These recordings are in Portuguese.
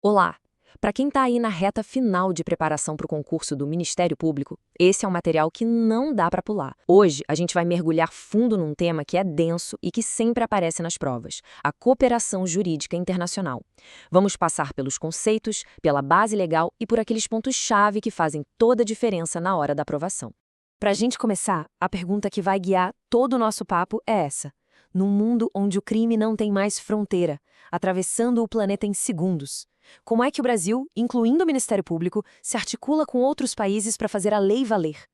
Olá! Para quem está aí na reta final de preparação para o concurso do Ministério Público, esse é um material que não dá para pular. Hoje, a gente vai mergulhar fundo num tema que é denso e que sempre aparece nas provas: a cooperação jurídica internacional. Vamos passar pelos conceitos, pela base legal e por aqueles pontos-chave que fazem toda a diferença na hora da aprovação. Para a gente começar, a pergunta que vai guiar todo o nosso papo é essa: num mundo onde o crime não tem mais fronteira, atravessando o planeta em segundos, como é que o Brasil, incluindo o Ministério Público, se articula com outros países para fazer a lei valer?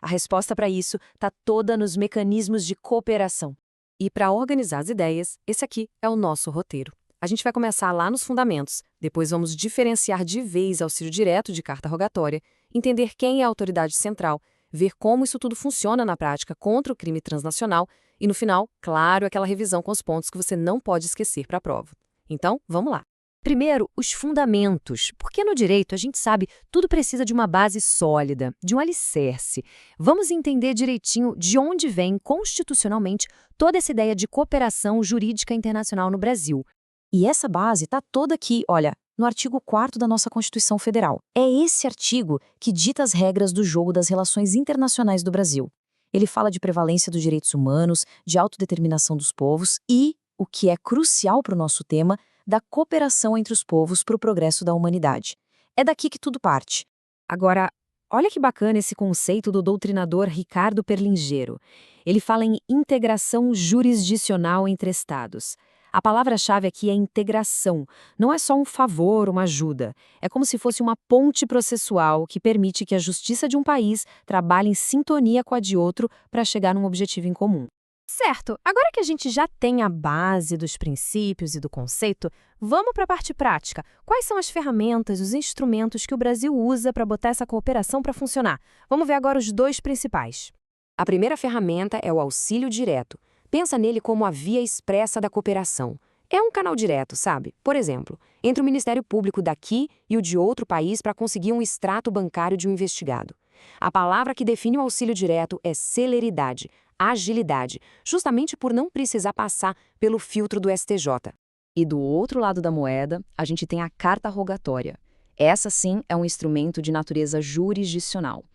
A resposta para isso está toda nos mecanismos de cooperação. E para organizar as ideias, esse aqui é o nosso roteiro. A gente vai começar lá nos fundamentos, depois vamos diferenciar de vez auxílio direto de carta rogatória, entender quem é a autoridade central, ver como isso tudo funciona na prática contra o crime transnacional e, no final, claro, aquela revisão com os pontos que você não pode esquecer para a prova. Então, vamos lá. Primeiro, os fundamentos, porque no direito a gente sabe tudo precisa de uma base sólida, de um alicerce. Vamos entender direitinho de onde vem constitucionalmente toda essa ideia de cooperação jurídica internacional no Brasil. E essa base está toda aqui, olha, no artigo 4º da nossa Constituição Federal. É esse artigo que dita as regras do jogo das relações internacionais do Brasil. Ele fala de prevalência dos direitos humanos, de autodeterminação dos povos e, o que é crucial para o nosso tema, da cooperação entre os povos para o progresso da humanidade. É daqui que tudo parte. Agora, olha que bacana esse conceito do doutrinador Ricardo Perlingero. Ele fala em integração jurisdicional entre Estados. A palavra-chave aqui é integração. Não é só um favor, uma ajuda. É como se fosse uma ponte processual que permite que a justiça de um país trabalhe em sintonia com a de outro para chegar num objetivo em comum. Certo, agora que a gente já tem a base dos princípios e do conceito, vamos para a parte prática. Quais são as ferramentas, os instrumentos que o Brasil usa para botar essa cooperação para funcionar? Vamos ver agora os dois principais. A primeira ferramenta é o auxílio direto. Pensa nele como a via expressa da cooperação. É um canal direto, sabe? Por exemplo, entre o Ministério Público daqui e o de outro país para conseguir um extrato bancário de um investigado. A palavra que define o auxílio direto é celeridade, agilidade, justamente por não precisar passar pelo filtro do STJ. E do outro lado da moeda, a gente tem a carta rogatória. Essa, sim, é um instrumento de natureza jurisdicional.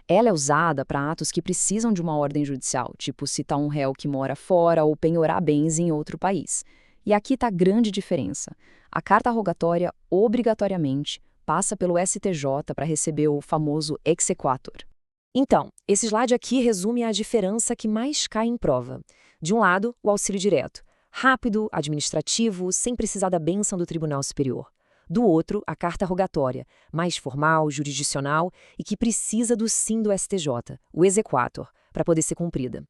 Ela é usada para atos que precisam de uma ordem judicial, tipo citar um réu que mora fora ou penhorar bens em outro país. E aqui está a grande diferença. A carta rogatória, obrigatoriamente, passa pelo STJ para receber o famoso exequatur. Então, esse slide aqui resume a diferença que mais cai em prova. De um lado, o auxílio direto, rápido, administrativo, sem precisar da bênção do Tribunal Superior. Do outro, a carta rogatória, mais formal, jurisdicional e que precisa do sim do STJ, o exequatur, para poder ser cumprida.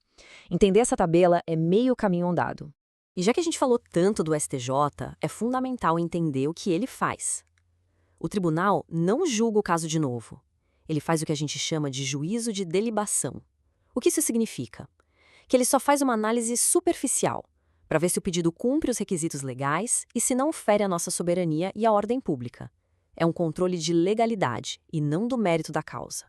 Entender essa tabela é meio caminho andado. E já que a gente falou tanto do STJ, é fundamental entender o que ele faz. O tribunal não julga o caso de novo. Ele faz o que a gente chama de juízo de delibação. O que isso significa? Que ele só faz uma análise superficial, para ver se o pedido cumpre os requisitos legais e se não fere a nossa soberania e a ordem pública. É um controle de legalidade e não do mérito da causa.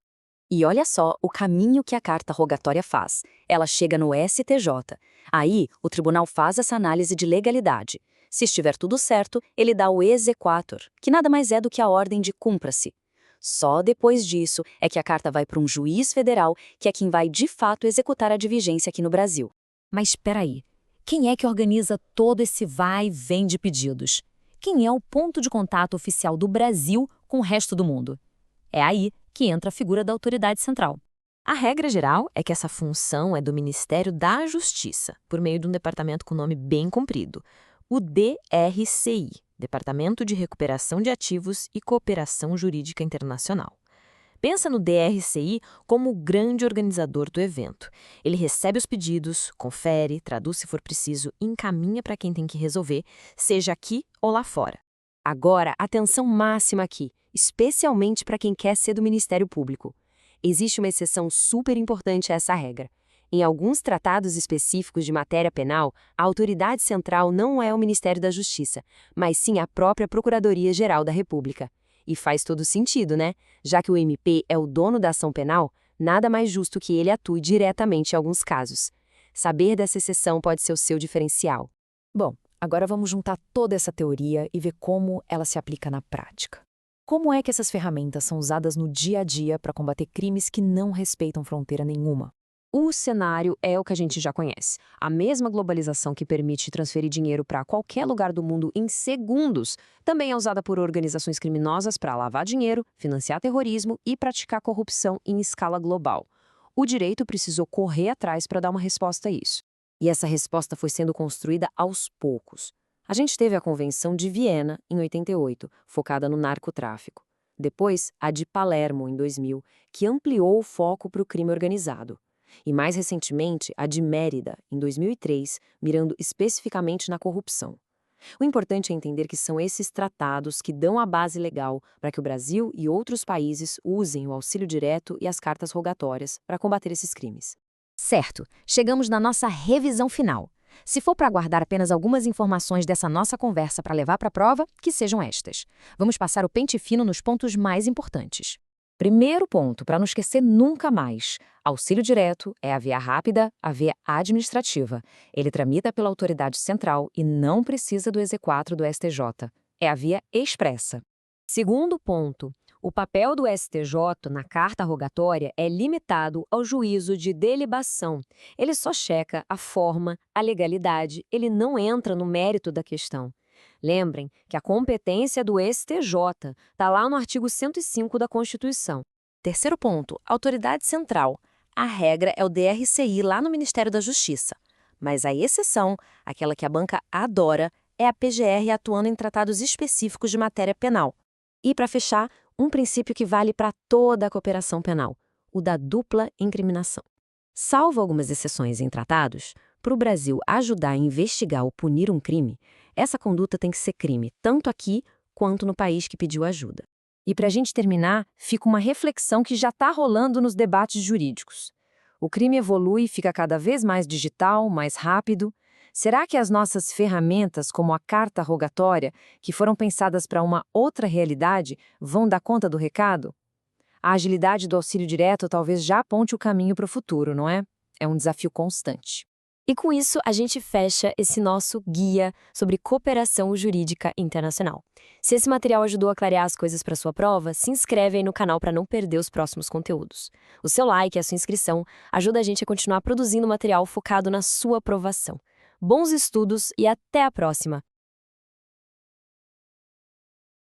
E olha só o caminho que a carta rogatória faz. Ela chega no STJ. Aí, o tribunal faz essa análise de legalidade. Se estiver tudo certo, ele dá o exequatur, que nada mais é do que a ordem de cumpra-se. Só depois disso é que a carta vai para um juiz federal, que é quem vai de fato executar a diligência aqui no Brasil. Mas espera aí, quem é que organiza todo esse vai e vem de pedidos? Quem é o ponto de contato oficial do Brasil com o resto do mundo? É aí que entra a figura da autoridade central. A regra geral é que essa função é do Ministério da Justiça, por meio de um departamento com nome bem comprido, o DRCI, Departamento de Recuperação de Ativos e Cooperação Jurídica Internacional. Pensa no DRCI como o grande organizador do evento. Ele recebe os pedidos, confere, traduz se for preciso e encaminha para quem tem que resolver, seja aqui ou lá fora. Agora, atenção máxima aqui, especialmente para quem quer ser do Ministério Público. Existe uma exceção super importante a essa regra. Em alguns tratados específicos de matéria penal, a autoridade central não é o Ministério da Justiça, mas sim a própria Procuradoria-Geral da República. E faz todo sentido, né? Já que o MP é o dono da ação penal, nada mais justo que ele atue diretamente em alguns casos. Saber dessa exceção pode ser o seu diferencial. Bom, Agora vamos juntar toda essa teoria e ver como ela se aplica na prática. Como é que essas ferramentas são usadas no dia a dia para combater crimes que não respeitam fronteira nenhuma? O cenário é o que a gente já conhece. A mesma globalização que permite transferir dinheiro para qualquer lugar do mundo em segundos também é usada por organizações criminosas para lavar dinheiro, financiar terrorismo e praticar corrupção em escala global. O direito precisou correr atrás para dar uma resposta a isso. E essa resposta foi sendo construída aos poucos. A gente teve a Convenção de Viena, em 88, focada no narcotráfico. Depois, a de Palermo, em 2000, que ampliou o foco para o crime organizado. E mais recentemente, a de Mérida, em 2003, mirando especificamente na corrupção. O importante é entender que são esses tratados que dão a base legal para que o Brasil e outros países usem o auxílio direto e as cartas rogatórias para combater esses crimes. Certo, chegamos na nossa revisão final. Se for para guardar apenas algumas informações dessa nossa conversa para levar para a prova, que sejam estas. Vamos passar o pente fino nos pontos mais importantes. Primeiro ponto, para não esquecer nunca mais. Auxílio direto é a via rápida, a via administrativa. Ele tramita pela autoridade central e não precisa do exequatur do STJ. É a via expressa. Segundo ponto, o papel do STJ na carta rogatória é limitado ao juízo de delibação. Ele só checa a forma, a legalidade, ele não entra no mérito da questão. Lembrem que a competência do STJ está lá no artigo 105 da Constituição. Terceiro ponto, autoridade central. A regra é o DRCI lá no Ministério da Justiça. Mas a exceção, aquela que a banca adora, é a PGR atuando em tratados específicos de matéria penal. E, para fechar, um princípio que vale para toda a cooperação penal, o da dupla incriminação. Salvo algumas exceções em tratados, para o Brasil ajudar a investigar ou punir um crime, essa conduta tem que ser crime tanto aqui quanto no país que pediu ajuda. E para a gente terminar, fica uma reflexão que já está rolando nos debates jurídicos. O crime evolui e fica cada vez mais digital, mais rápido. Será que as nossas ferramentas, como a carta rogatória, que foram pensadas para uma outra realidade, vão dar conta do recado? A agilidade do auxílio direto talvez já aponte o caminho para o futuro, não é? É um desafio constante. E com isso, a gente fecha esse nosso guia sobre cooperação jurídica internacional. Se esse material ajudou a clarear as coisas para sua prova, se inscreve aí no canal para não perder os próximos conteúdos. O seu like e a sua inscrição ajuda a gente a continuar produzindo material focado na sua aprovação. Bons estudos e até a próxima!